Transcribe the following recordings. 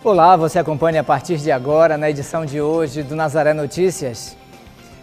Olá, você acompanha a partir de agora, na edição de hoje do Nazaré Notícias.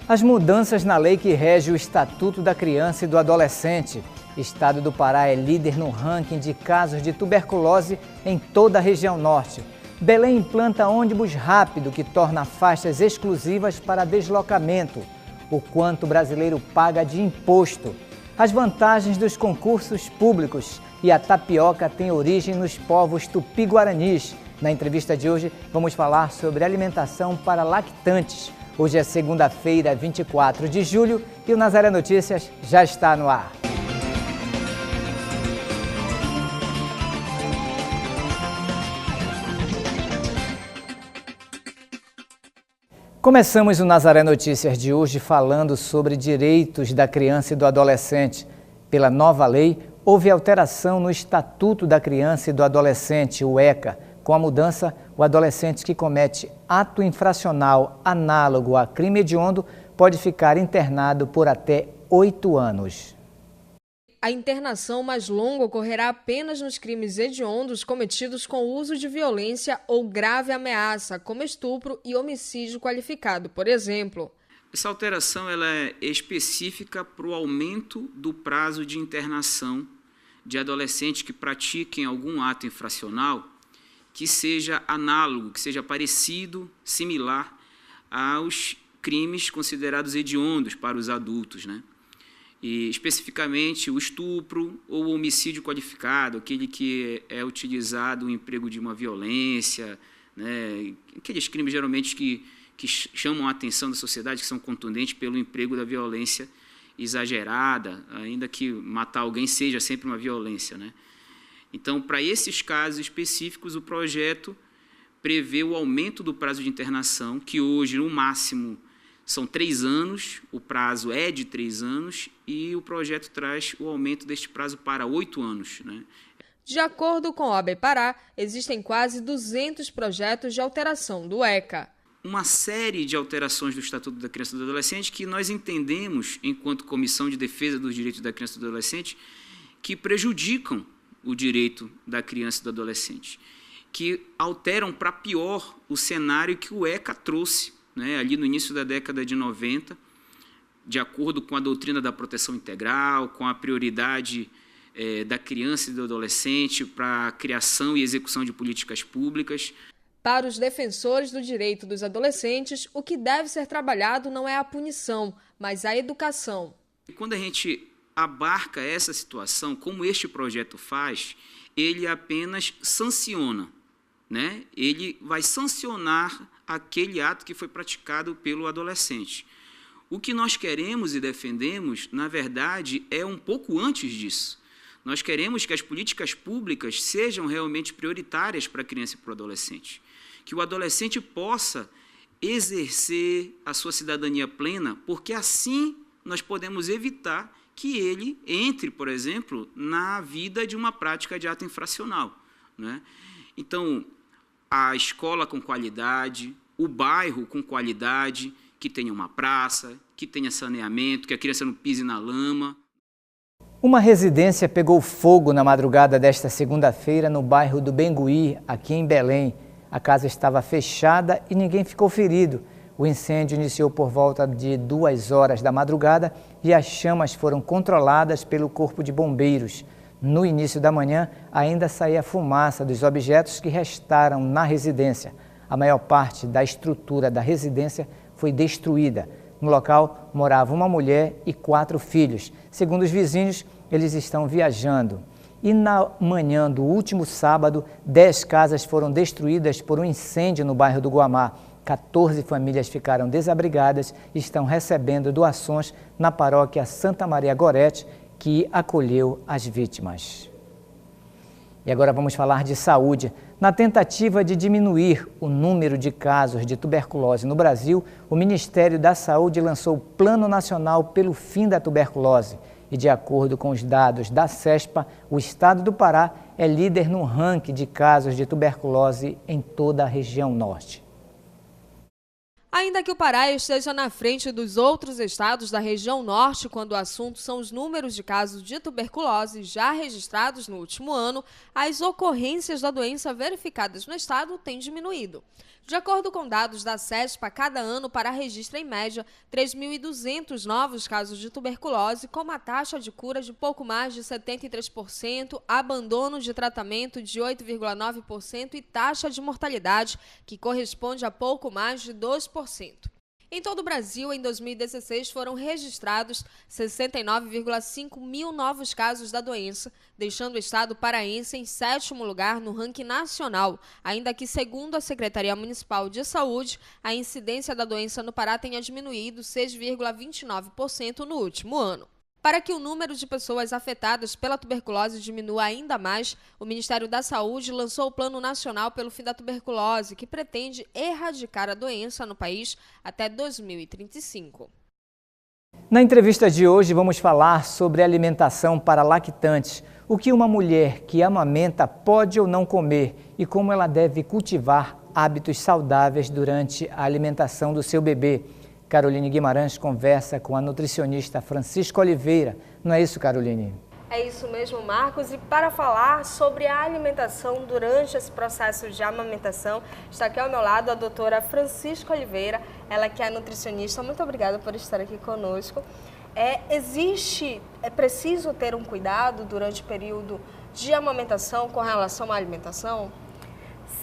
As mudanças na lei que rege o Estatuto da Criança e do Adolescente. Estado do Pará é líder no ranking de casos de tuberculose em toda a região norte. Belém implanta ônibus rápido que torna faixas exclusivas para deslocamento. O quanto o brasileiro paga de imposto. As vantagens dos concursos públicos e a tapioca tem origem nos povos tupi-guaranis. Na entrevista de hoje, vamos falar sobre alimentação para lactantes. Hoje é segunda-feira, 24 de julho, e o Nazaré Notícias já está no ar. Começamos o Nazaré Notícias de hoje falando sobre direitos da criança e do adolescente. Pela nova lei, houve alteração no Estatuto da Criança e do Adolescente, o ECA. Com a mudança, o adolescente que comete ato infracional análogo a crime hediondo pode ficar internado por até 8 anos. A internação mais longa ocorrerá apenas nos crimes hediondos cometidos com uso de violência ou grave ameaça, como estupro e homicídio qualificado, por exemplo. Essa alteração ela é específica para o aumento do prazo de internação de adolescentes que pratiquem algum ato infracional que seja análogo, que seja parecido, similar aos crimes considerados hediondos para os adultos, né? E especificamente o estupro ou o homicídio qualificado, aquele que é utilizado o emprego de uma violência, né? Aqueles crimes geralmente que chamam a atenção da sociedade, que são contundentes pelo emprego da violência exagerada, ainda que matar alguém seja sempre uma violência, né? Então, para esses casos específicos, o projeto prevê o aumento do prazo de internação, que hoje, no máximo, são 3 anos, o prazo é de 3 anos, e o projeto traz o aumento deste prazo para 8 anos, né? De acordo com o OAB Pará, existem quase 200 projetos de alteração do ECA. Uma série de alterações do Estatuto da Criança e do Adolescente que nós entendemos, enquanto Comissão de Defesa dos Direitos da Criança e do Adolescente, que prejudicam o direito da criança e do adolescente, que alteram para pior o cenário que o ECA trouxe, né, ali no início da década de 90, de acordo com a doutrina da proteção integral, com a prioridade da criança e do adolescente para a criação e execução de políticas públicas. Para os defensores do direito dos adolescentes, o que deve ser trabalhado não é a punição, mas a educação. Quando a gente abarca essa situação, como este projeto faz, ele apenas sanciona, né? Ele vai sancionar aquele ato que foi praticado pelo adolescente. O que nós queremos e defendemos, na verdade, é um pouco antes disso. Nós queremos que as políticas públicas sejam realmente prioritárias para a criança e para o adolescente. Que o adolescente possa exercer a sua cidadania plena, porque assim nós podemos evitar que ele entre, por exemplo, na vida de uma prática de ato infracional, né? Então, a escola com qualidade, o bairro com qualidade, que tenha uma praça, que tenha saneamento, que a criança não pise na lama. Uma residência pegou fogo na madrugada desta segunda-feira no bairro do Bengui, aqui em Belém. A casa estava fechada e ninguém ficou ferido. O incêndio iniciou por volta de 2 horas da madrugada e as chamas foram controladas pelo Corpo de Bombeiros. No início da manhã, ainda saía fumaça dos objetos que restaram na residência. A maior parte da estrutura da residência foi destruída. No local, morava uma mulher e 4 filhos. Segundo os vizinhos, eles estão viajando. E na manhã do último sábado, 10 casas foram destruídas por um incêndio no bairro do Guamá. 14 famílias ficaram desabrigadas e estão recebendo doações na paróquia Santa Maria Gorete, que acolheu as vítimas. E agora vamos falar de saúde. Na tentativa de diminuir o número de casos de tuberculose no Brasil, o Ministério da Saúde lançou o Plano Nacional pelo Fim da Tuberculose. E de acordo com os dados da CESPA, o estado do Pará é líder no ranking de casos de tuberculose em toda a região norte. Ainda que o Pará esteja na frente dos outros estados da região norte quando o assunto são os números de casos de tuberculose já registrados no último ano, as ocorrências da doença verificadas no estado têm diminuído. De acordo com dados da CESPA, cada ano o Pará registra em média 3.200 novos casos de tuberculose, com uma taxa de cura de pouco mais de 73%, abandono de tratamento de 8,9% e taxa de mortalidade que corresponde a pouco mais de 2%. Em todo o Brasil, em 2016, foram registrados 69,5 mil novos casos da doença, deixando o estado paraense em 7º lugar no ranking nacional, ainda que, segundo a Secretaria Municipal de Saúde, a incidência da doença no Pará tenha diminuído 6,29% no último ano. Para que o número de pessoas afetadas pela tuberculose diminua ainda mais, o Ministério da Saúde lançou o Plano Nacional pelo Fim da Tuberculose, que pretende erradicar a doença no país até 2035. Na entrevista de hoje, vamos falar sobre alimentação para lactantes, o que uma mulher que amamenta pode ou não comer e como ela deve cultivar hábitos saudáveis durante a alimentação do seu bebê. Caroline Guimarães conversa com a nutricionista Francisca Oliveira. Não é isso, Caroline? É isso mesmo, Marcos. E para falar sobre a alimentação durante esse processo de amamentação, está aqui ao meu lado a doutora Francisca Oliveira, ela que é nutricionista. Muito obrigada por estar aqui conosco. É preciso ter um cuidado durante o período de amamentação com relação à alimentação?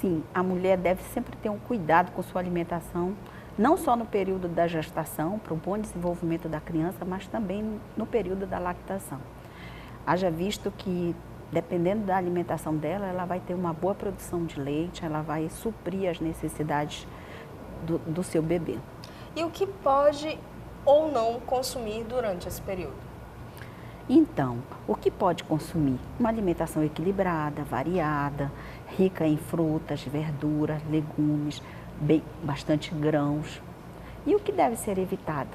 Sim, a mulher deve sempre ter um cuidado com sua alimentação, não só no período da gestação, para o bom desenvolvimento da criança, mas também no período da lactação. Haja visto que, dependendo da alimentação dela, ela vai ter uma boa produção de leite, ela vai suprir as necessidades do seu bebê. E o que pode ou não consumir durante esse período? Então, o que pode consumir? Uma alimentação equilibrada, variada, rica em frutas, verduras, legumes, bastante grãos. E o que deve ser evitado?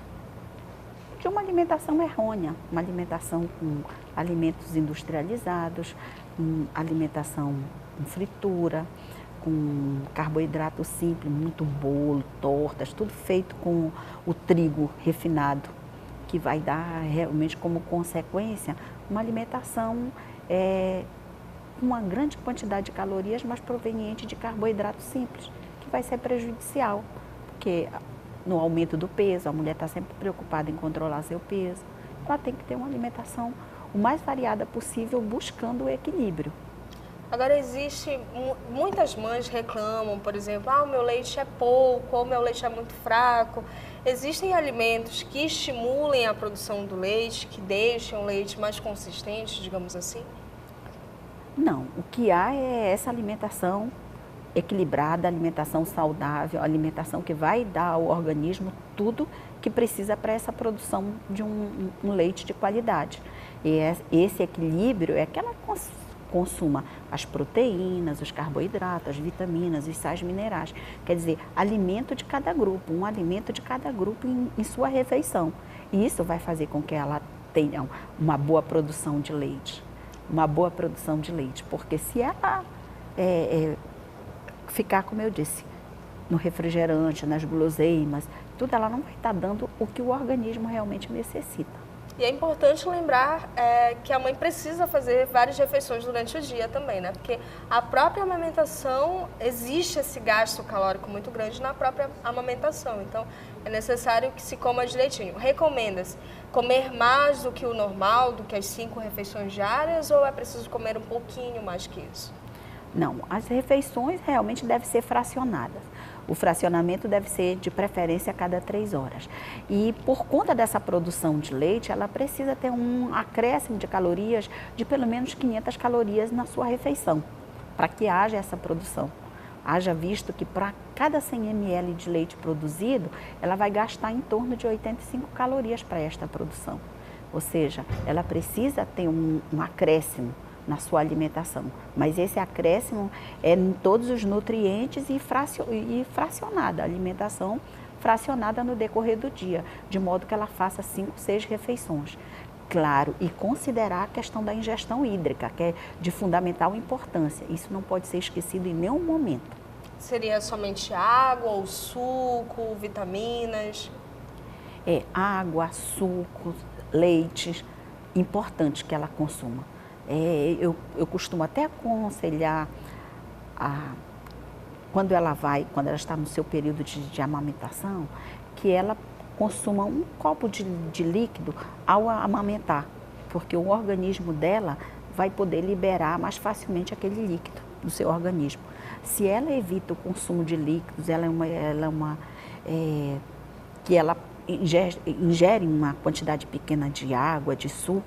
De uma alimentação errônea, uma alimentação com alimentos industrializados, alimentação com fritura, com carboidrato simples, muito bolo, tortas, tudo feito com o trigo refinado, que vai dar realmente como consequência uma alimentação com uma grande quantidade de calorias, mas proveniente de carboidrato simples, que vai ser prejudicial, porque no aumento do peso, a mulher está sempre preocupada em controlar seu peso, ela tem que ter uma alimentação o mais variada possível, buscando o equilíbrio. Agora, muitas mães reclamam, por exemplo, o meu leite é pouco, ou o meu leite é muito fraco. Existem alimentos que estimulem a produção do leite, que deixam o leite mais consistente, digamos assim? Não, o que há é essa alimentação equilibrada, alimentação saudável, alimentação que vai dar ao organismo tudo que precisa para essa produção de um leite de qualidade. E esse equilíbrio é que ela consuma as proteínas, os carboidratos, as vitaminas, os sais minerais. Quer dizer, alimento de cada grupo, um alimento de cada grupo em sua refeição. E isso vai fazer com que ela tenha uma boa produção de leite. Uma boa produção de leite, porque se ela ficar, como eu disse, no refrigerante, nas guloseimas, tudo, ela não vai estar dando o que o organismo realmente necessita. E é importante lembrar que a mãe precisa fazer várias refeições durante o dia também, né? Porque a própria amamentação, existe esse gasto calórico muito grande na própria amamentação. Então, é necessário que se coma direitinho. Recomenda-se comer mais do que o normal, do que as 5 refeições diárias, ou é preciso comer um pouquinho mais que isso? Não, as refeições realmente devem ser fracionadas. O fracionamento deve ser de preferência a cada 3 horas. E por conta dessa produção de leite, ela precisa ter um acréscimo de calorias de pelo menos 500 calorias na sua refeição, para que haja essa produção. Haja visto que para cada 100 ml de leite produzido, ela vai gastar em torno de 85 calorias para esta produção. Ou seja, ela precisa ter um acréscimo na sua alimentação, mas esse acréscimo é em todos os nutrientes e fracionada, a alimentação fracionada no decorrer do dia, de modo que ela faça 5, 6 refeições. Claro, e considerar a questão da ingestão hídrica, que é de fundamental importância, isso não pode ser esquecido em nenhum momento. Seria somente água ou suco, vitaminas? Água, suco, leites, importante que ela consuma. Eu costumo até aconselhar, quando ela está no seu período de amamentação, que ela consuma um copo de líquido ao amamentar, porque o organismo dela vai poder liberar mais facilmente aquele líquido do seu organismo. Se ela evita o consumo de líquidos, que ela ingere uma quantidade pequena de água, de suco,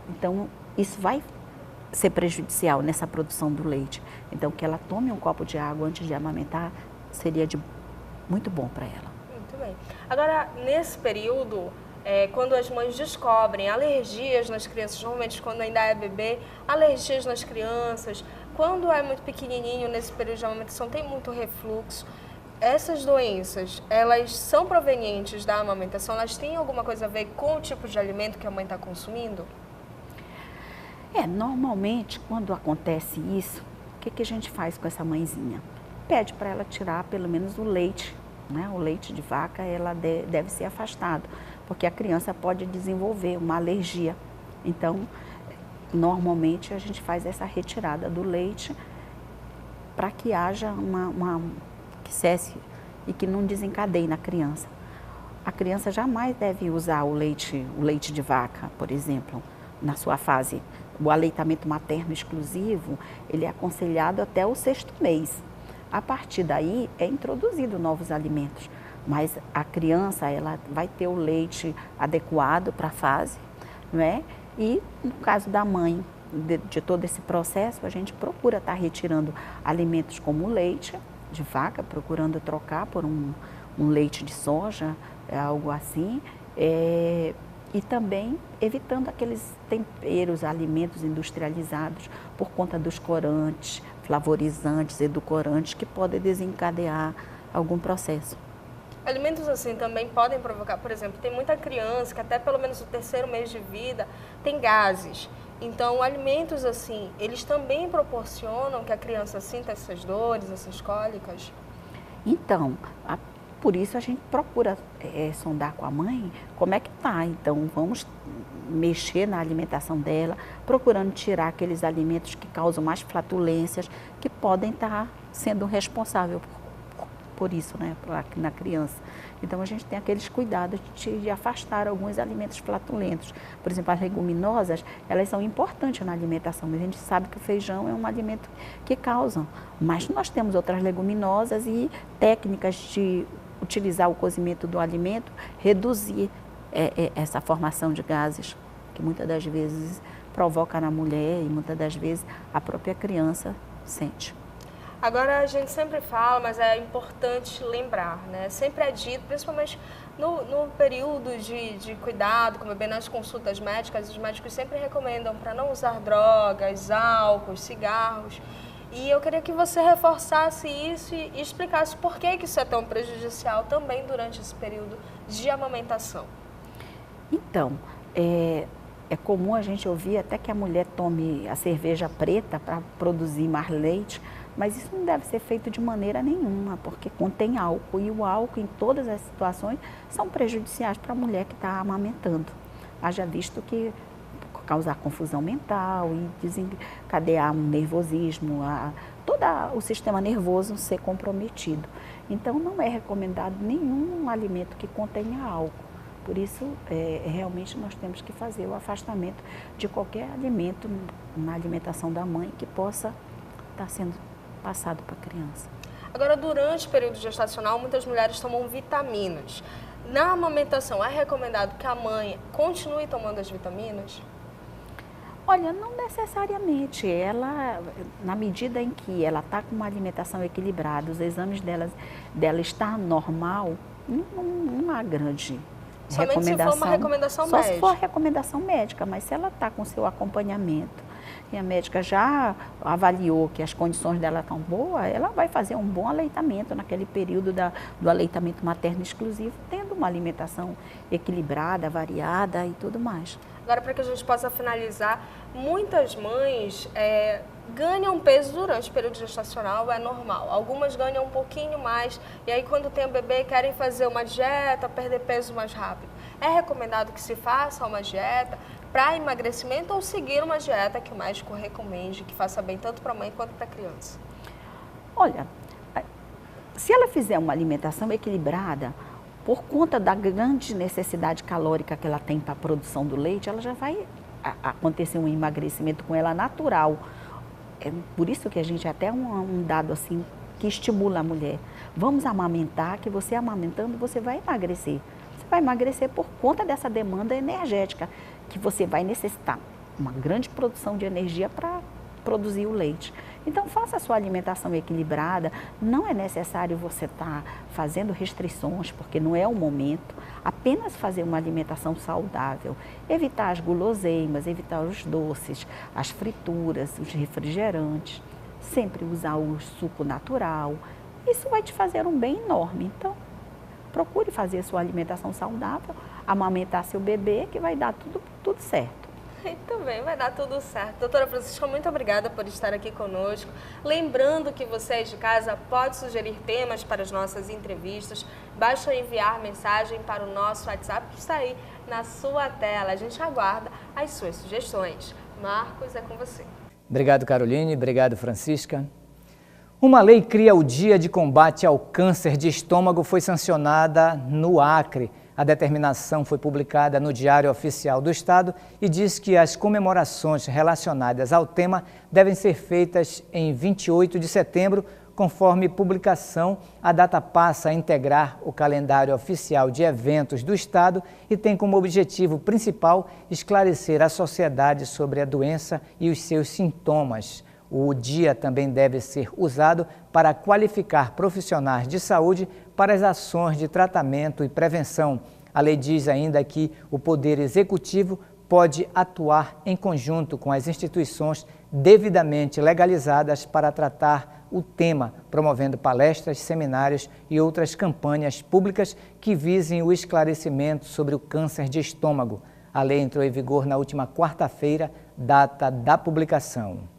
então isso vai ser prejudicial nessa produção do leite. Então, que ela tome um copo de água antes de amamentar seria muito bom para ela. Muito bem. Agora, nesse período, quando as mães descobrem alergias nas crianças, normalmente quando ainda é bebê, alergias nas crianças, quando é muito pequenininho, nesse período de amamentação, tem muito refluxo. Essas doenças, elas são provenientes da amamentação? Elas têm alguma coisa a ver com o tipo de alimento que a mãe está consumindo? Normalmente, quando acontece isso, o que a gente faz com essa mãezinha? Pede para ela tirar pelo menos o leite, né? O leite de vaca, ela deve ser afastado, porque a criança pode desenvolver uma alergia. Então, normalmente a gente faz essa retirada do leite para que haja que cesse e que não desencadeie na criança. A criança jamais deve usar o leite de vaca, por exemplo, na sua fase. O aleitamento materno exclusivo, ele é aconselhado até o 6º mês. A partir daí, é introduzido novos alimentos, mas a criança, ela vai ter o leite adequado para a fase, né? E no caso da mãe, de todo esse processo, a gente procura estar retirando alimentos como o leite de vaca, procurando trocar por um leite de soja, algo assim, e também evitando aqueles temperos, alimentos industrializados por conta dos corantes, flavorizantes, edulcorantes que podem desencadear algum processo. Alimentos assim também podem provocar, por exemplo, tem muita criança que até pelo menos o 3º mês de vida tem gases. Então, alimentos assim, eles também proporcionam que a criança sinta essas dores, essas cólicas? Então, por isso a gente procura sondar com a mãe como é que está. Então, vamos mexer na alimentação dela, procurando tirar aqueles alimentos que causam mais flatulências, que podem estar sendo responsáveis por isso, né, na criança. Então, a gente tem aqueles cuidados de afastar alguns alimentos flatulentos. Por exemplo, as leguminosas, elas são importantes na alimentação, mas a gente sabe que o feijão é um alimento que causa. Mas nós temos outras leguminosas e técnicas de utilizar o cozimento do alimento, reduzir essa formação de gases, que muitas das vezes provoca na mulher e muitas das vezes a própria criança sente. Agora, a gente sempre fala, mas é importante lembrar, né? Sempre é dito, principalmente no período de cuidado com o bebê, nas consultas médicas, os médicos sempre recomendam para não usar drogas, álcool, cigarros. E eu queria que você reforçasse isso e explicasse por que isso é tão prejudicial também durante esse período de amamentação. Então, é comum a gente ouvir até que a mulher tome a cerveja preta para produzir mais leite, mas isso não deve ser feito de maneira nenhuma, porque contém álcool, e o álcool em todas as situações são prejudiciais para a mulher que está amamentando. Haja visto que causar confusão mental e desencadear um nervosismo, todo o sistema nervoso ser comprometido. Então, não é recomendado nenhum alimento que contenha álcool. Por isso, realmente nós temos que fazer o afastamento de qualquer alimento na alimentação da mãe que possa estar sendo passado para a criança. Agora, durante o período gestacional, muitas mulheres tomam vitaminas. Na amamentação, é recomendado que a mãe continue tomando as vitaminas? Olha, não necessariamente. Ela, na medida em que ela está com uma alimentação equilibrada, os exames dela estão normal, não há grande somente recomendação. Se for uma recomendação só médica. Se for recomendação médica, mas se ela está com seu acompanhamento e a médica já avaliou que as condições dela estão boas, ela vai fazer um bom aleitamento naquele período do aleitamento materno exclusivo, tendo uma alimentação equilibrada, variada e tudo mais. Agora, para que a gente possa finalizar, muitas mães ganham peso durante o período gestacional, é normal. Algumas ganham um pouquinho mais, e aí quando tem o bebê querem fazer uma dieta, perder peso mais rápido. É recomendado que se faça uma dieta para emagrecimento ou seguir uma dieta que o médico recomende, que faça bem tanto para a mãe quanto para a criança? Olha, se ela fizer uma alimentação equilibrada, por conta da grande necessidade calórica que ela tem para a produção do leite, ela já vai acontecer um emagrecimento com ela natural. É por isso que a gente até um dado assim que estimula a mulher. Vamos amamentar, que você amamentando você vai emagrecer. Você vai emagrecer por conta dessa demanda energética, que você vai necessitar uma grande produção de energia para produzir o leite. Então, faça a sua alimentação equilibrada, não é necessário você estar fazendo restrições, porque não é o momento, apenas fazer uma alimentação saudável, evitar as guloseimas, evitar os doces, as frituras, os refrigerantes, sempre usar o suco natural, isso vai te fazer um bem enorme. Então, procure fazer a sua alimentação saudável, amamentar seu bebê, que vai dar tudo certo. Muito bem, vai dar tudo certo. Doutora Francisca, muito obrigada por estar aqui conosco. Lembrando que vocês de casa podem sugerir temas para as nossas entrevistas. Basta enviar mensagem para o nosso WhatsApp que está aí na sua tela. A gente aguarda as suas sugestões. Marcos, é com você. Obrigado, Caroline. Obrigado, Francisca. Uma lei cria o Dia de Combate ao Câncer de Estômago foi sancionada no Acre. A determinação foi publicada no Diário Oficial do Estado e diz que as comemorações relacionadas ao tema devem ser feitas em 28 de setembro, conforme publicação. A data passa a integrar o calendário oficial de eventos do Estado e tem como objetivo principal esclarecer a sociedade sobre a doença e os seus sintomas. O dia também deve ser usado para qualificar profissionais de saúde para as ações de tratamento e prevenção. A lei diz ainda que o Poder Executivo pode atuar em conjunto com as instituições devidamente legalizadas para tratar o tema, promovendo palestras, seminários e outras campanhas públicas que visem o esclarecimento sobre o câncer de estômago. A lei entrou em vigor na última quarta-feira, data da publicação.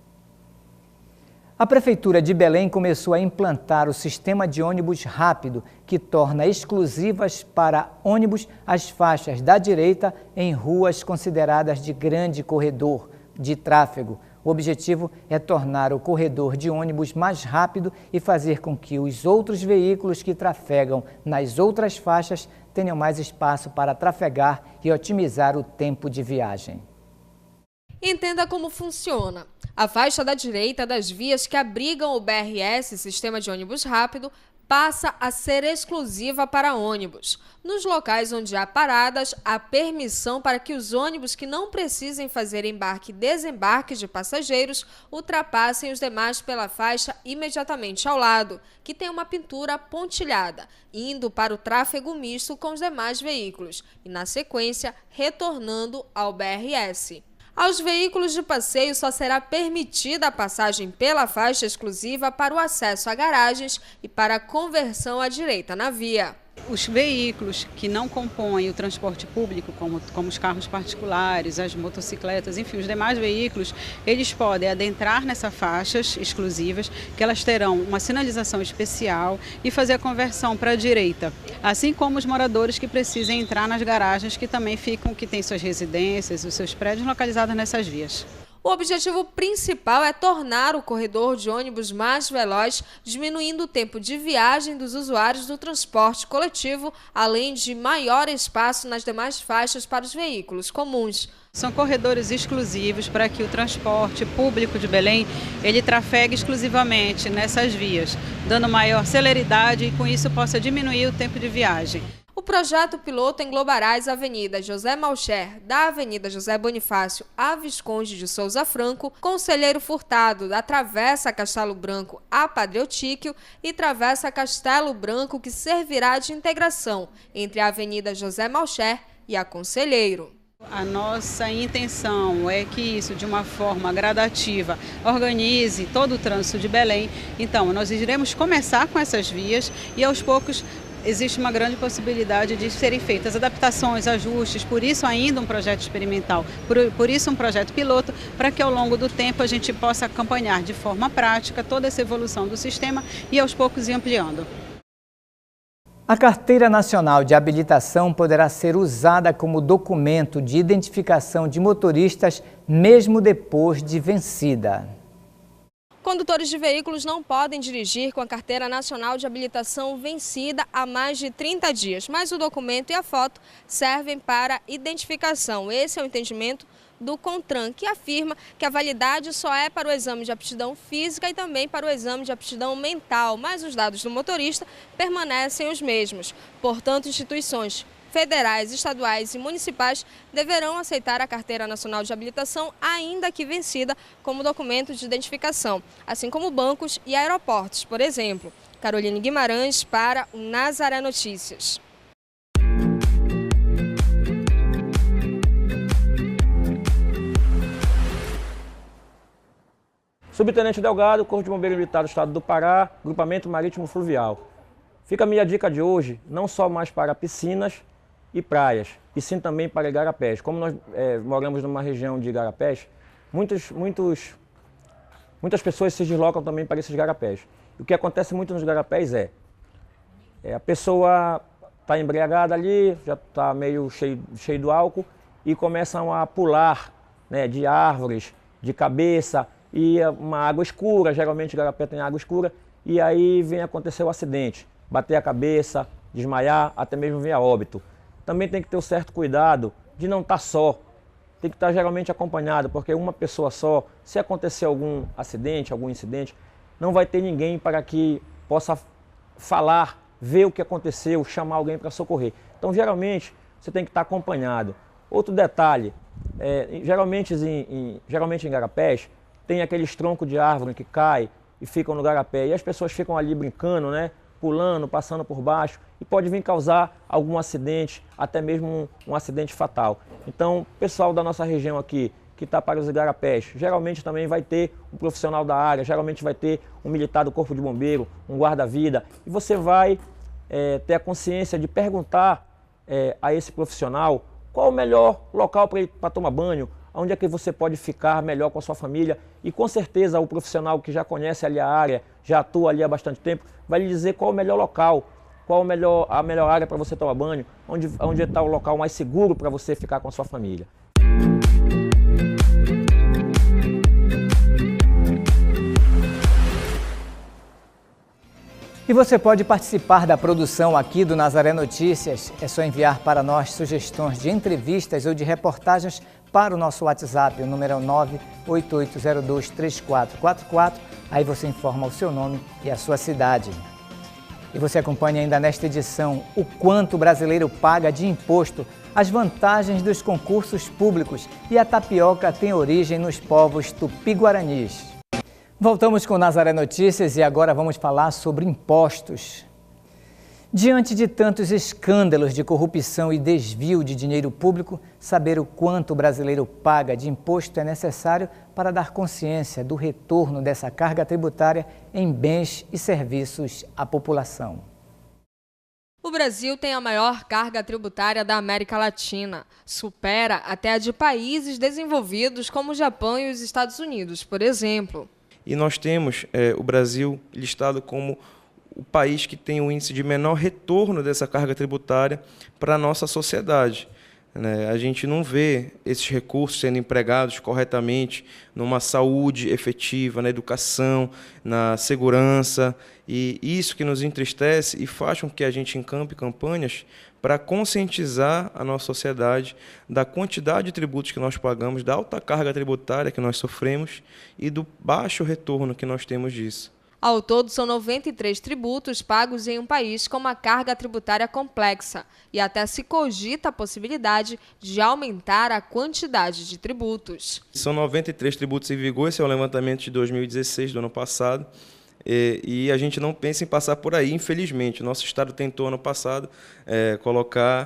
A Prefeitura de Belém começou a implantar o sistema de ônibus rápido, que torna exclusivas para ônibus as faixas da direita em ruas consideradas de grande corredor de tráfego. O objetivo é tornar o corredor de ônibus mais rápido e fazer com que os outros veículos que trafegam nas outras faixas tenham mais espaço para trafegar e otimizar o tempo de viagem. Entenda como funciona. A faixa da direita das vias que abrigam o BRS, Sistema de Ônibus Rápido, passa a ser exclusiva para ônibus. Nos locais onde há paradas, há permissão para que os ônibus que não precisem fazer embarque e desembarque de passageiros ultrapassem os demais pela faixa imediatamente ao lado, que tem uma pintura pontilhada, indo para o tráfego misto com os demais veículos e, na sequência, retornando ao BRS. Aos veículos de passeio só será permitida a passagem pela faixa exclusiva para o acesso a garagens e para a conversão à direita na via. Os veículos que não compõem o transporte público, como os carros particulares, as motocicletas, enfim, os demais veículos, eles podem adentrar nessas faixas exclusivas, que elas terão uma sinalização especial e fazer a conversão para a direita. Assim como os moradores que precisem entrar nas garagens, que também que têm suas residências, os seus prédios localizados nessas vias. O objetivo principal é tornar o corredor de ônibus mais veloz, diminuindo o tempo de viagem dos usuários do transporte coletivo, além de maior espaço nas demais faixas para os veículos comuns. São corredores exclusivos para que o transporte público de Belém ele trafegue exclusivamente nessas vias, dando maior celeridade e com isso possa diminuir o tempo de viagem. O projeto piloto englobará as avenidas José Malcher, da Avenida José Bonifácio a Visconde de Souza Franco, Conselheiro Furtado, da Travessa Castelo Branco a Padre Eutíquio e Travessa Castelo Branco, que servirá de integração entre a Avenida José Malcher e a Conselheiro. A nossa intenção é que isso, de uma forma gradativa, organize todo o trânsito de Belém. Então, nós iremos começar com essas vias e, aos poucos, existe uma grande possibilidade de serem feitas adaptações, ajustes, por isso ainda um projeto experimental, por isso um projeto piloto, para que ao longo do tempo a gente possa acompanhar de forma prática toda essa evolução do sistema e aos poucos ir ampliando. A Carteira Nacional de Habilitação poderá ser usada como documento de identificação de motoristas mesmo depois de vencida. Condutores de veículos não podem dirigir com a Carteira Nacional de Habilitação vencida há mais de 30 dias, mas o documento e a foto servem para identificação. Esse é o entendimento do CONTRAN, que afirma que a validade só é para o exame de aptidão física e também para o exame de aptidão mental, mas os dados do motorista permanecem os mesmos. Portanto, instituições federais, estaduais e municipais deverão aceitar a Carteira Nacional de Habilitação, ainda que vencida, como documento de identificação, assim como bancos e aeroportos, por exemplo. Caroline Guimarães para o Nazaré Notícias. Subtenente Delgado, Corpo de Bombeiro Militar do Estado do Pará, Grupamento Marítimo Fluvial. Fica a minha dica de hoje, não só mais para piscinas e praias, e sim também para igarapés. Como nós moramos numa região de igarapés, muitas pessoas se deslocam também para esses igarapés. O que acontece muito nos igarapés a pessoa está embriagada ali, já está meio cheio do álcool, e começam a pular, né, de árvores, de cabeça, e uma água escura, geralmente o igarapé tem água escura, e aí vem acontecer o acidente, bater a cabeça, desmaiar, até mesmo vir a óbito. Também tem que ter um certo cuidado de não estar só, tem que estar geralmente acompanhado, porque uma pessoa só, se acontecer algum acidente, algum incidente, não vai ter ninguém para que possa falar, ver o que aconteceu, chamar alguém para socorrer. Então, geralmente, você tem que estar acompanhado. Outro detalhe, geralmente em igarapés, tem aqueles troncos de árvore que caem e ficam no igarapé, e as pessoas ficam ali brincando, né? Pulando, passando por baixo, e pode vir causar algum acidente, até mesmo um acidente fatal. Então, o pessoal da nossa região aqui, que está para os igarapés, geralmente também vai ter um profissional da área, geralmente vai ter um militar do Corpo de Bombeiro, um guarda-vida, e você vai ter a consciência de perguntar a esse profissional qual o melhor local para tomar banho, onde é que você pode ficar melhor com a sua família, e com certeza o profissional que já conhece ali a área, já atua ali há bastante tempo, vai lhe dizer qual o melhor local, qual a melhor área para você tomar banho, onde está o local mais seguro para você ficar com a sua família. E você pode participar da produção aqui do Nazaré Notícias. É só enviar para nós sugestões de entrevistas ou de reportagens para o nosso WhatsApp. O número é 988023444. Aí você informa o seu nome e a sua cidade. E você acompanha ainda nesta edição o quanto o brasileiro paga de imposto, as vantagens dos concursos públicos e a tapioca tem origem nos povos tupi-guaranis. Voltamos com o Nazaré Notícias e agora vamos falar sobre impostos. Diante de tantos escândalos de corrupção e desvio de dinheiro público, saber o quanto o brasileiro paga de imposto é necessário para dar consciência do retorno dessa carga tributária em bens e serviços à população. O Brasil tem a maior carga tributária da América Latina. Supera até a de países desenvolvidos como o Japão e os Estados Unidos, por exemplo. E nós temos o Brasil listado como o país que tem o índice de menor retorno dessa carga tributária para a nossa sociedade. A gente não vê esses recursos sendo empregados corretamente numa saúde efetiva, na educação, na segurança, e isso que nos entristece e faz com que a gente encampe campanhas para conscientizar a nossa sociedade da quantidade de tributos que nós pagamos, da alta carga tributária que nós sofremos e do baixo retorno que nós temos disso. Ao todo, são 93 tributos pagos em um país com uma carga tributária complexa e até se cogita a possibilidade de aumentar a quantidade de tributos. São 93 tributos em vigor, esse é o levantamento de 2016, do ano passado, e a gente não pensa em passar por aí, infelizmente. O nosso Estado tentou, ano passado,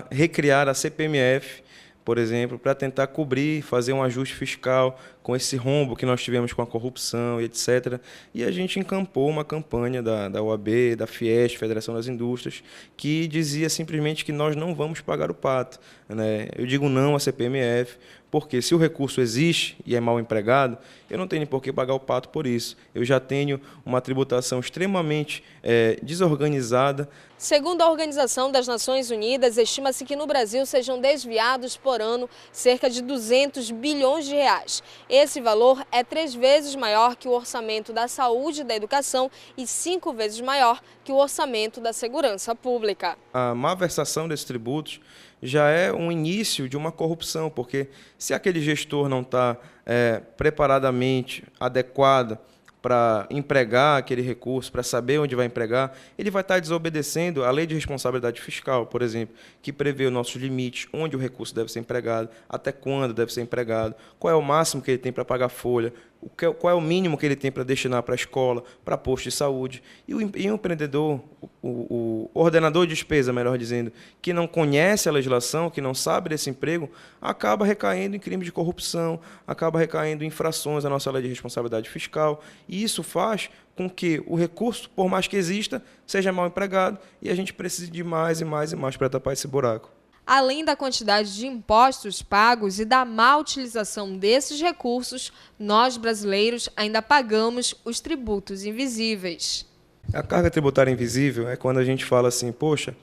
recriar a CPMF, por exemplo, para tentar cobrir, fazer um ajuste fiscal, com esse rombo que nós tivemos com a corrupção e etc. E a gente encampou uma campanha da OAB, da Fiesp, Federação das Indústrias, que dizia simplesmente que nós não vamos pagar o pato, né? Eu digo não à CPMF, porque se o recurso existe e é mal empregado, eu não tenho por que pagar o pato por isso. Eu já tenho uma tributação extremamente desorganizada. Segundo a Organização das Nações Unidas, estima-se que no Brasil sejam desviados por ano cerca de 200 bilhões de reais. Esse valor é 3 vezes maior que o orçamento da saúde e da educação e 5 vezes maior que o orçamento da segurança pública. A má versação desses tributos já é um início de uma corrupção, porque se aquele gestor não está preparadamente adequado para empregar aquele recurso, para saber onde vai empregar, ele vai estar desobedecendo a Lei de Responsabilidade Fiscal, por exemplo, que prevê os nossos limites, onde o recurso deve ser empregado, até quando deve ser empregado, qual é o máximo que ele tem para pagar folha, qual é o mínimo que ele tem para destinar para a escola, para posto de saúde. E o empreendedor, o ordenador de despesa, melhor dizendo, que não conhece a legislação, que não sabe desse emprego, acaba recaindo em crime de corrupção, acaba recaindo em infrações à nossa Lei de Responsabilidade Fiscal. E isso faz com que o recurso, por mais que exista, seja mal empregado e a gente precise de mais e mais e mais para tapar esse buraco. Além da quantidade de impostos pagos e da má utilização desses recursos, nós brasileiros ainda pagamos os tributos invisíveis. A carga tributária invisível é quando a gente fala assim, poxa,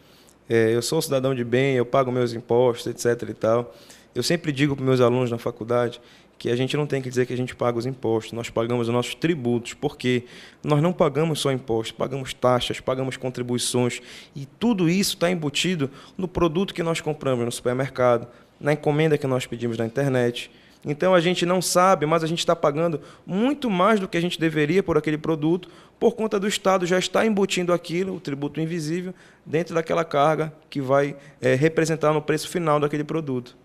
eu sou um cidadão de bem, eu pago meus impostos, etc. e tal. Eu sempre digo para os meus alunos na faculdade que a gente não tem que dizer que a gente paga os impostos, nós pagamos os nossos tributos, porque nós não pagamos só impostos, pagamos taxas, pagamos contribuições, e tudo isso está embutido no produto que nós compramos no supermercado, na encomenda que nós pedimos na internet. Então a gente não sabe, mas a gente está pagando muito mais do que a gente deveria por aquele produto, por conta do Estado já está embutindo aquilo, o tributo invisível, dentro daquela carga que vai representar no preço final daquele produto.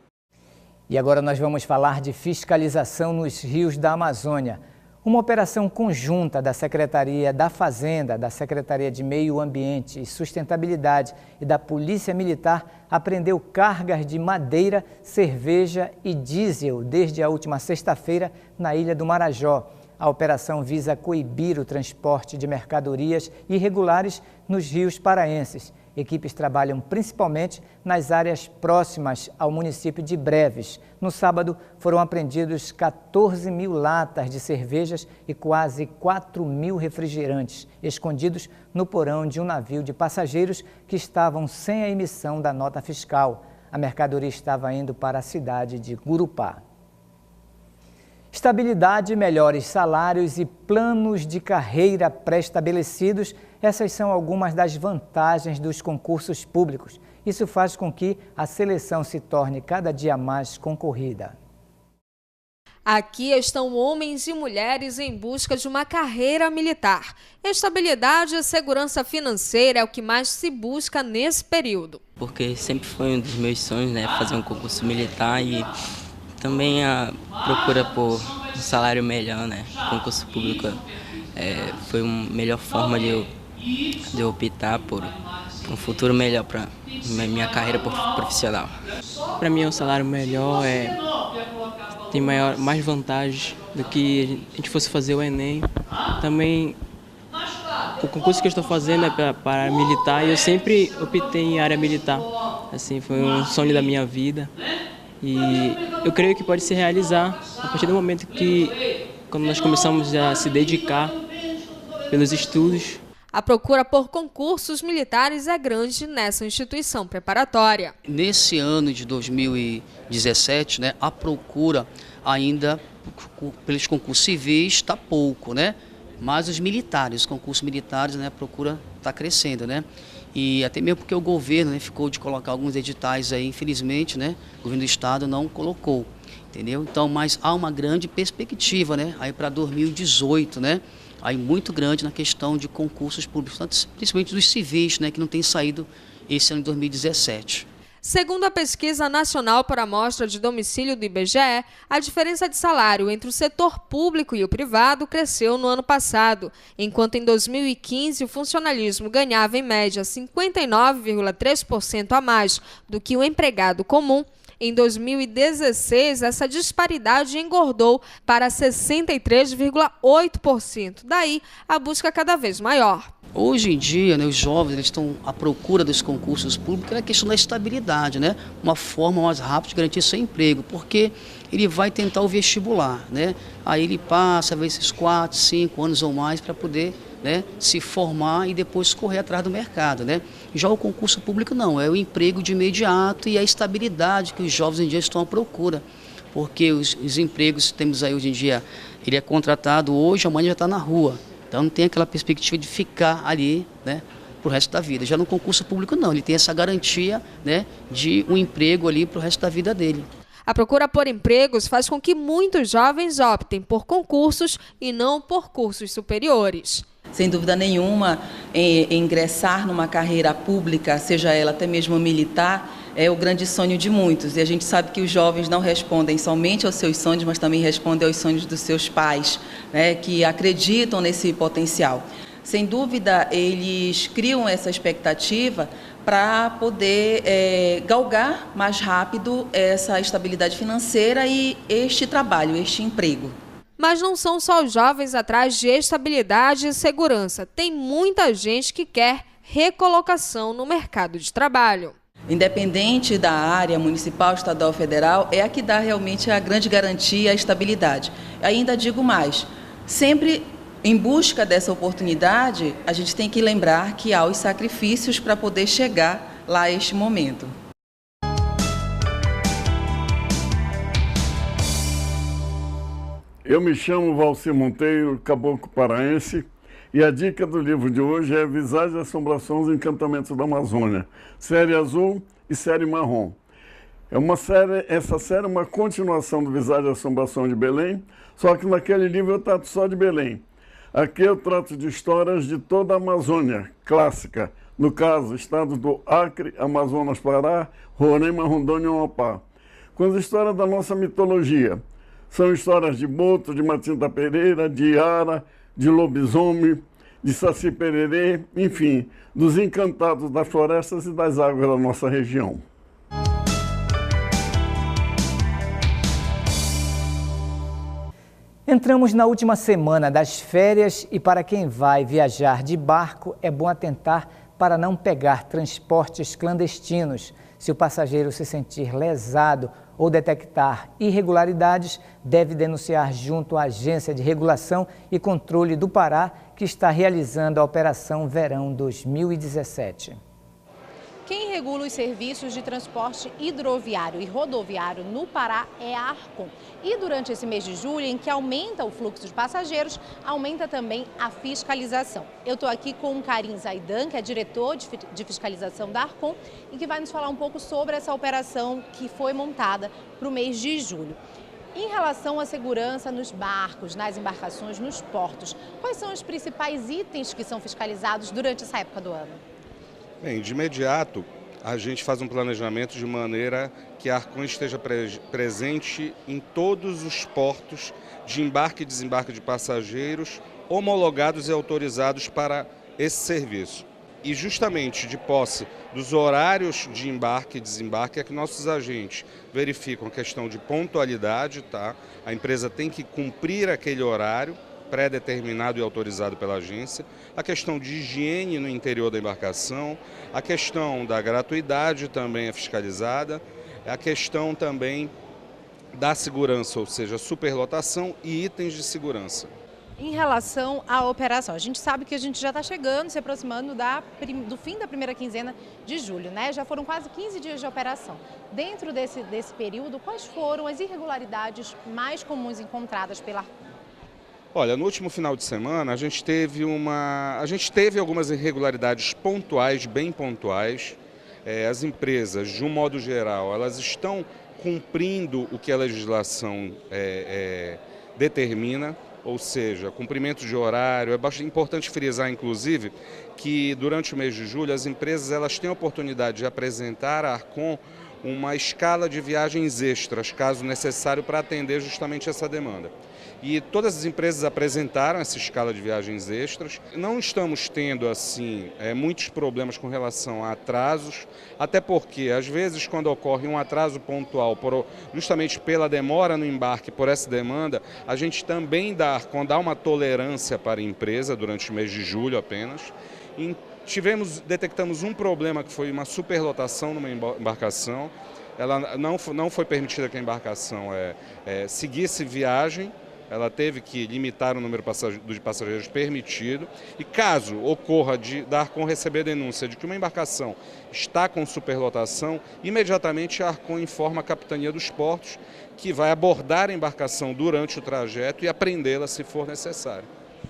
E agora nós vamos falar de fiscalização nos rios da Amazônia. Uma operação conjunta da Secretaria da Fazenda, da Secretaria de Meio Ambiente e Sustentabilidade e da Polícia Militar apreendeu cargas de madeira, cerveja e diesel desde a última sexta-feira na Ilha do Marajó. A operação visa coibir o transporte de mercadorias irregulares nos rios paraenses. Equipes trabalham principalmente nas áreas próximas ao município de Breves. No sábado, foram apreendidos 14 mil latas de cervejas e quase 4 mil refrigerantes, escondidos no porão de um navio de passageiros que estavam sem a emissão da nota fiscal. A mercadoria estava indo para a cidade de Gurupá. Estabilidade, melhores salários e planos de carreira pré-estabelecidos, essas são algumas das vantagens dos concursos públicos. Isso faz com que a seleção se torne cada dia mais concorrida. Aqui estão homens e mulheres em busca de uma carreira militar. Estabilidade e segurança financeira é o que mais se busca nesse período. Porque sempre foi um dos meus sonhos, né, fazer um concurso militar e também a procura por um salário melhor, né? O concurso público foi uma melhor forma de eu optar por um futuro melhor para minha carreira profissional. Para mim, um salário melhor tem mais vantagens do que a gente fosse fazer o Enem. Também, o concurso que eu estou fazendo é para militar e eu sempre optei em área militar. Assim, foi um sonho da minha vida. E eu creio que pode se realizar a partir do momento quando nós começamos a se dedicar pelos estudos. A procura por concursos militares é grande nessa instituição preparatória. Nesse ano de 2017, né, a procura ainda pelos concursos civis está pouco, né? Mas os concursos militares, né, a procura está crescendo, né? E até mesmo porque o governo, né, ficou de colocar alguns editais aí, infelizmente, né, o governo do estado não colocou, entendeu? Então, mas há uma grande perspectiva, né, aí para 2018, né, aí muito grande na questão de concursos públicos, principalmente dos civis, né, que não tem saído esse ano de 2017. Segundo a Pesquisa Nacional por Amostra de Domicílio do IBGE, a diferença de salário entre o setor público e o privado cresceu no ano passado, enquanto em 2015 o funcionalismo ganhava em média 59,3% a mais do que o empregado comum. Em 2016, essa disparidade engordou para 63,8%. Daí, a busca cada vez maior. Hoje em dia, né, os jovens eles estão à procura dos concursos públicos, é a questão da estabilidade, né? Uma forma mais rápida de garantir seu emprego, porque ele vai tentar o vestibular, né? Aí ele passa, às vezes, 4, 5 anos ou mais para poder, né, se formar e depois correr atrás do mercado, né? Já o concurso público não, é o emprego de imediato e a estabilidade que os jovens em dia estão à procura. Porque os empregos que temos aí hoje em dia, ele é contratado hoje, amanhã já está na rua. Então não tem aquela perspectiva de ficar ali, né, para o resto da vida. Já no concurso público não, ele tem essa garantia, né, de um emprego ali para o resto da vida dele. A procura por empregos faz com que muitos jovens optem por concursos e não por cursos superiores. Sem dúvida nenhuma, ingressar numa carreira pública, seja ela até mesmo militar, é o grande sonho de muitos. E a gente sabe que os jovens não respondem somente aos seus sonhos, mas também respondem aos sonhos dos seus pais, né, que acreditam nesse potencial. Sem dúvida, eles criam essa expectativa para poder galgar mais rápido essa estabilidade financeira e este trabalho, este emprego. Mas não são só os jovens atrás de estabilidade e segurança. Tem muita gente que quer recolocação no mercado de trabalho. Independente da área municipal, estadual ou federal, é a que dá realmente a grande garantia, a estabilidade. Ainda digo mais, sempre em busca dessa oportunidade, a gente tem que lembrar que há os sacrifícios para poder chegar lá a este momento. Eu me chamo Valcir Monteiro, caboclo paraense, e a dica do livro de hoje é Visagem e Assombração dos Encantamentos da Amazônia, série azul e série marrom. Essa série é uma continuação do Visagem e Assombração de Belém, só que naquele livro eu trato só de Belém. Aqui eu trato de histórias de toda a Amazônia, clássica, no caso, estados do Acre, Amazonas, Pará, Roraima, Rondônia e Amapá. Com as histórias da nossa mitologia. São histórias de Boto, de Matinta Pereira, de Iara, de lobisomem, de Saci Pererê, enfim, dos encantados das florestas e das águas da nossa região. Entramos na última semana das férias e para quem vai viajar de barco é bom atentar para não pegar transportes clandestinos. Se o passageiro se sentir lesado ou detectar irregularidades, deve denunciar junto à Agência de Regulação e Controle do Pará, que está realizando a Operação Verão 2017. Quem regula os serviços de transporte hidroviário e rodoviário no Pará é a Arcon. E durante esse mês de julho, em que aumenta o fluxo de passageiros, aumenta também a fiscalização. Eu estou aqui com o Karim Zaidan, que é diretor de fiscalização da Arcon, e que vai nos falar um pouco sobre essa operação que foi montada para o mês de julho. Em relação à segurança nos barcos, nas embarcações, nos portos, quais são os principais itens que são fiscalizados durante essa época do ano? Bem, de imediato, a gente faz um planejamento de maneira que a Arcon esteja presente em todos os portos de embarque e desembarque de passageiros homologados e autorizados para esse serviço. E justamente de posse dos horários de embarque e desembarque é que nossos agentes verificam a questão de pontualidade, tá? A empresa tem que cumprir aquele horário pré-determinado e autorizado pela agência, a questão de higiene no interior da embarcação, a questão da gratuidade também é fiscalizada, a questão também da segurança, ou seja, superlotação e itens de segurança. Em relação à operação, a gente sabe que a gente já está chegando, se aproximando do fim da primeira quinzena de julho, né? Já foram quase 15 dias de operação. Dentro desse período, quais foram as irregularidades mais comuns encontradas pela Arcon? Olha, no último final de semana a gente teve algumas irregularidades pontuais, bem pontuais. As empresas, de um modo geral, elas estão cumprindo o que a legislação determina, ou seja, cumprimento de horário. É bastante importante frisar, inclusive, que durante o mês de julho as empresas elas têm a oportunidade de apresentar à Arcon uma escala de viagens extras, caso necessário, para atender justamente essa demanda. E todas as empresas apresentaram essa escala de viagens extras. Não estamos tendo assim muitos problemas com relação a atrasos, até porque às vezes quando ocorre um atraso pontual, justamente pela demora no embarque, por essa demanda, a gente também dá uma tolerância para a empresa durante o mês de julho apenas. E detectamos um problema que foi uma superlotação numa embarcação. Ela não foi permitida que a embarcação seguisse viagem. Ela teve que limitar o número de passageiros permitido. E caso ocorra da Arcon receber denúncia de que uma embarcação está com superlotação, imediatamente a Arcon informa a Capitania dos Portos, que vai abordar a embarcação durante o trajeto e apreendê-la se for necessário.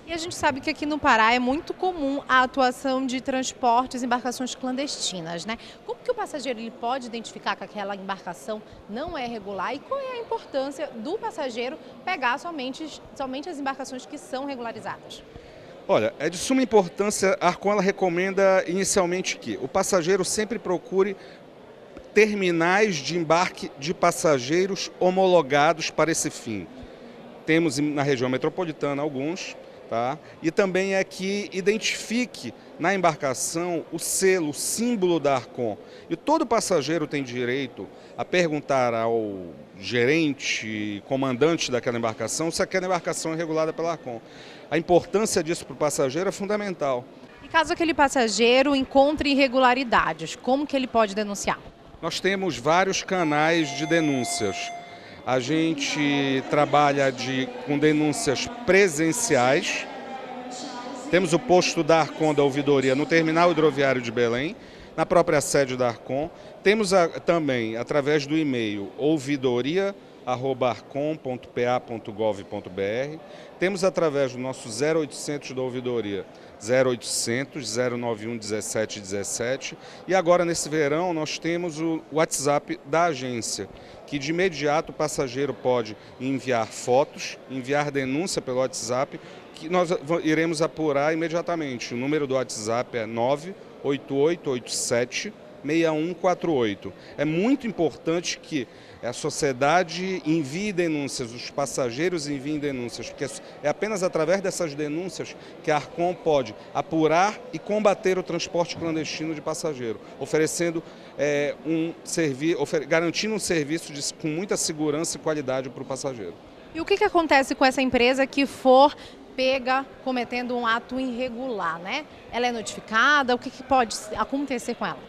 E a gente sabe que aqui no Pará é muito comum a atuação de transportes, embarcações clandestinas, né? Como que o passageiro ele pode identificar que aquela embarcação não é regular e qual é a importância do passageiro pegar somente as embarcações que são regularizadas? Olha, é de suma importância, a Arcon ela recomenda inicialmente que o passageiro sempre procure terminais de embarque de passageiros homologados para esse fim. Temos na região metropolitana alguns. Tá? E também é que identifique na embarcação o selo, o símbolo da Arcon. E todo passageiro tem direito a perguntar ao gerente, comandante daquela embarcação, se aquela embarcação é regulada pela Arcon. A importância disso para o passageiro é fundamental. E caso aquele passageiro encontre irregularidades, como que ele pode denunciar? Nós temos vários canais de denúncias. A gente trabalha com denúncias presenciais. Temos o posto da Arcon da ouvidoria no terminal hidroviário de Belém, na própria sede da Arcon. Temos também, através do e-mail, ouvidoria@arcon.pa.gov.br. Temos através do nosso 0800 da ouvidoria, 0800 091 17 17. E agora, nesse verão, nós temos o WhatsApp da agência, que de imediato o passageiro pode enviar fotos, enviar denúncia pelo WhatsApp, que nós iremos apurar imediatamente. O número do WhatsApp é 98887 6148. É muito importante que a sociedade envie denúncias, os passageiros enviem denúncias, porque é apenas através dessas denúncias que a Arcon pode apurar e combater o transporte clandestino de passageiro, garantindo um serviço com muita segurança e qualidade para o passageiro. E o que acontece com essa empresa que for pega cometendo um ato irregular, né? Ela é notificada? O que pode acontecer com ela?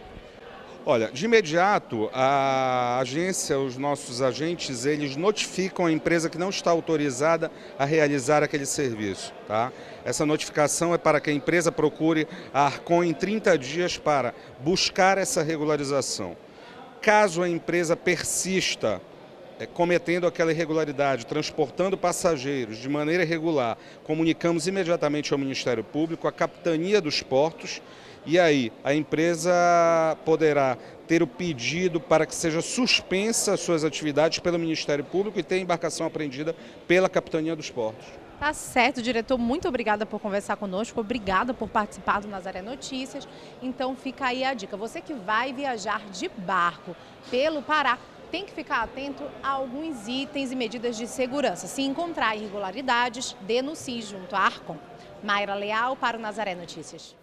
Olha, de imediato, a agência, os nossos agentes, eles notificam a empresa que não está autorizada a realizar aquele serviço. Tá? Essa notificação é para que a empresa procure a Arcon em 30 dias para buscar essa regularização. Caso a empresa persista cometendo aquela irregularidade, transportando passageiros de maneira irregular, comunicamos imediatamente ao Ministério Público, à Capitania dos Portos, e aí a empresa poderá ter o pedido para que seja suspensa as suas atividades pelo Ministério Público e ter a embarcação apreendida pela Capitania dos Portos. Tá certo, diretor, muito obrigada por conversar conosco, obrigada por participar do Nazaré Notícias. Então fica aí a dica, você que vai viajar de barco pelo Pará, tem que ficar atento a alguns itens e medidas de segurança. Se encontrar irregularidades, denuncie junto à Arcon. Mayra Leal para o Nazaré Notícias.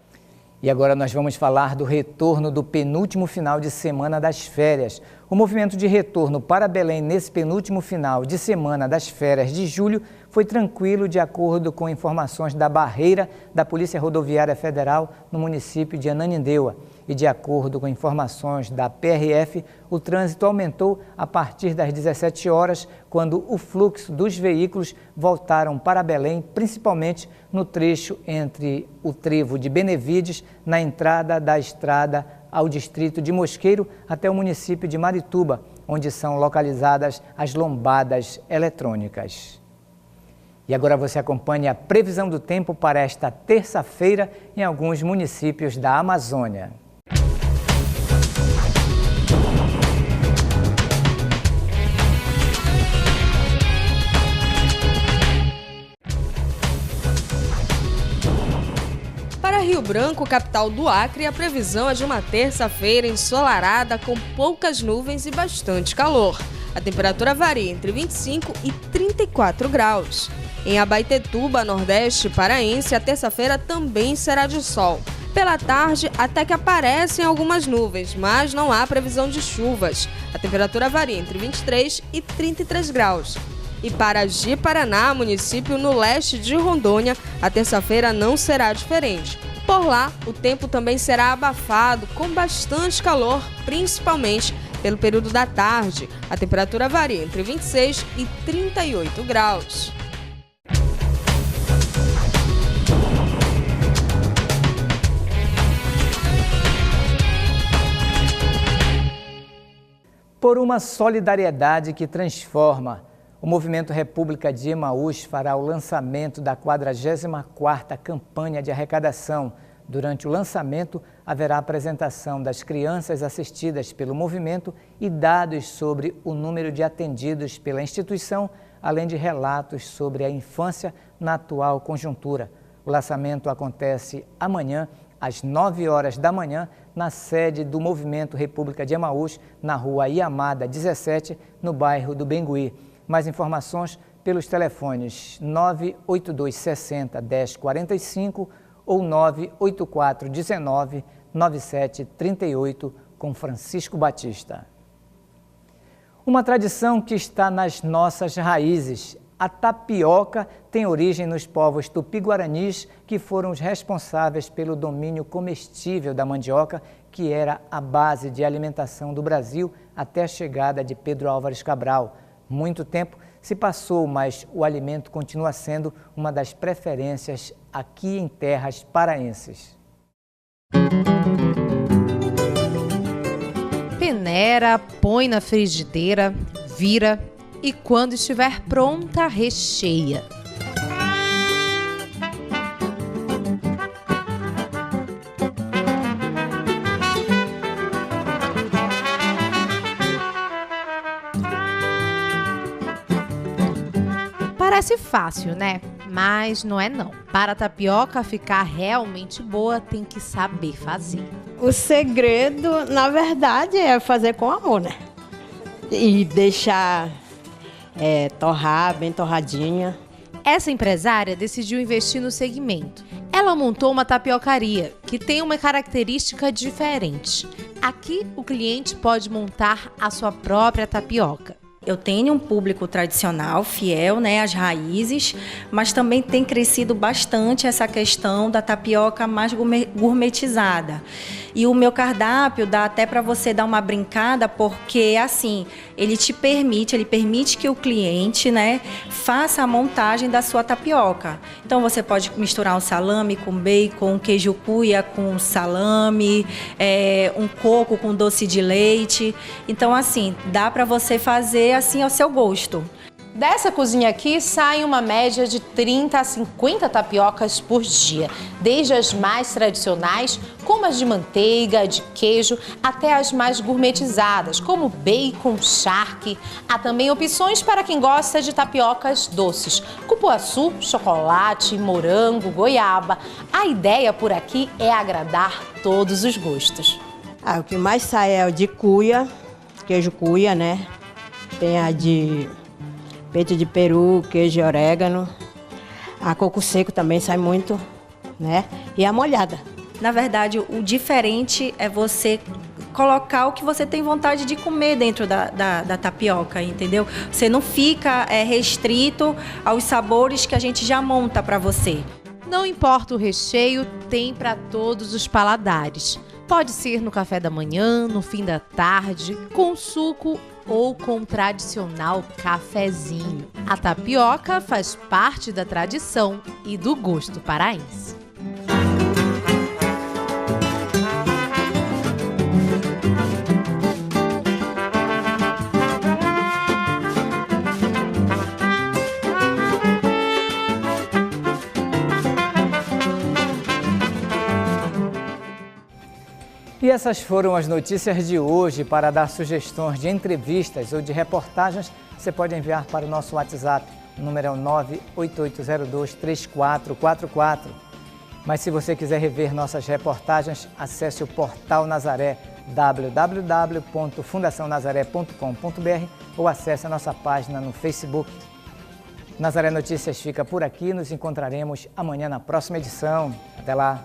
E agora nós vamos falar do retorno do penúltimo final de semana das férias. O movimento de retorno para Belém nesse penúltimo final de semana das férias de julho foi tranquilo, de acordo com informações da barreira da Polícia Rodoviária Federal no município de Ananindeua. E de acordo com informações da PRF, o trânsito aumentou a partir das 17 horas, quando o fluxo dos veículos voltaram para Belém, principalmente no trecho entre o trevo de Benevides, na entrada da estrada ao distrito de Mosqueiro, até o município de Marituba, onde são localizadas as lombadas eletrônicas. E agora você acompanha a previsão do tempo para esta terça-feira em alguns municípios da Amazônia. Para Rio Branco, capital do Acre, a previsão é de uma terça-feira ensolarada com poucas nuvens e bastante calor. A temperatura varia entre 25 e 34 graus. Em Abaetetuba, nordeste paraense, a terça-feira também será de sol. Pela tarde, até que aparecem algumas nuvens, mas não há previsão de chuvas. A temperatura varia entre 23 e 33 graus. E para Ji-Paraná, município no leste de Rondônia, a terça-feira não será diferente. Por lá, o tempo também será abafado, com bastante calor, principalmente pelo período da tarde. A temperatura varia entre 26 e 38 graus. Por uma solidariedade que transforma, o Movimento República de Emaús fará o lançamento da 44ª campanha de arrecadação. Durante o lançamento, haverá apresentação das crianças assistidas pelo movimento e dados sobre o número de atendidos pela instituição, além de relatos sobre a infância na atual conjuntura. O lançamento acontece amanhã, às 9 horas da manhã, na sede do Movimento República de Emaús, na rua Iamada 17, no bairro do Bengui. Mais informações pelos telefones 982 60 1045 ou 984 19 9738 com Francisco Batista. Uma tradição que está nas nossas raízes. A tapioca tem origem nos povos tupi-guaranis, que foram os responsáveis pelo domínio comestível da mandioca, que era a base de alimentação do Brasil até a chegada de Pedro Álvares Cabral. Muito tempo se passou, mas o alimento continua sendo uma das preferências aqui em terras paraenses. Peneira, põe na frigideira, vira e quando estiver pronta, recheia. Parece fácil, né? Mas não é não. Para a tapioca ficar realmente boa, tem que saber fazer. O segredo, na verdade, é fazer com amor, né? E deixar torrar, bem torradinha. Essa empresária decidiu investir no segmento. Ela montou uma tapiocaria, que tem uma característica diferente. Aqui, o cliente pode montar a sua própria tapioca. Eu tenho um público tradicional, fiel, né, às raízes, mas também tem crescido bastante essa questão da tapioca mais gourmetizada. E o meu cardápio dá até para você dar uma brincada, porque assim, ele permite que o cliente, né, faça a montagem da sua tapioca. Então você pode misturar um salame com bacon, um queijo cuia com salame, um coco com doce de leite. Então assim, dá para você fazer assim ao seu gosto. Dessa cozinha aqui sai uma média de 30 a 50 tapiocas por dia, desde as mais tradicionais, como as de manteiga, de queijo, até as mais gourmetizadas, como bacon, charque. Há também opções para quem gosta de tapiocas doces, cupuaçu, chocolate, morango, goiaba. A ideia por aqui é agradar todos os gostos. O que mais sai é o de cuia, queijo cuia, né? Tem a de peito de peru, queijo e orégano. A coco seco também sai muito, né? E a molhada. Na verdade, o diferente é você colocar o que você tem vontade de comer dentro da tapioca, entendeu? Você não fica restrito aos sabores que a gente já monta para você. Não importa o recheio, tem para todos os paladares. Pode ser no café da manhã, no fim da tarde, com suco ou com o tradicional cafezinho. A tapioca faz parte da tradição e do gosto paraense. E essas foram as notícias de hoje. Para dar sugestões de entrevistas ou de reportagens, você pode enviar para o nosso WhatsApp. O número é o 988023444. Mas se você quiser rever nossas reportagens, acesse o Portal Nazaré, www.fundacionazaré.com.br ou acesse a nossa página no Facebook. Nazaré Notícias fica por aqui. Nos encontraremos amanhã na próxima edição. Até lá!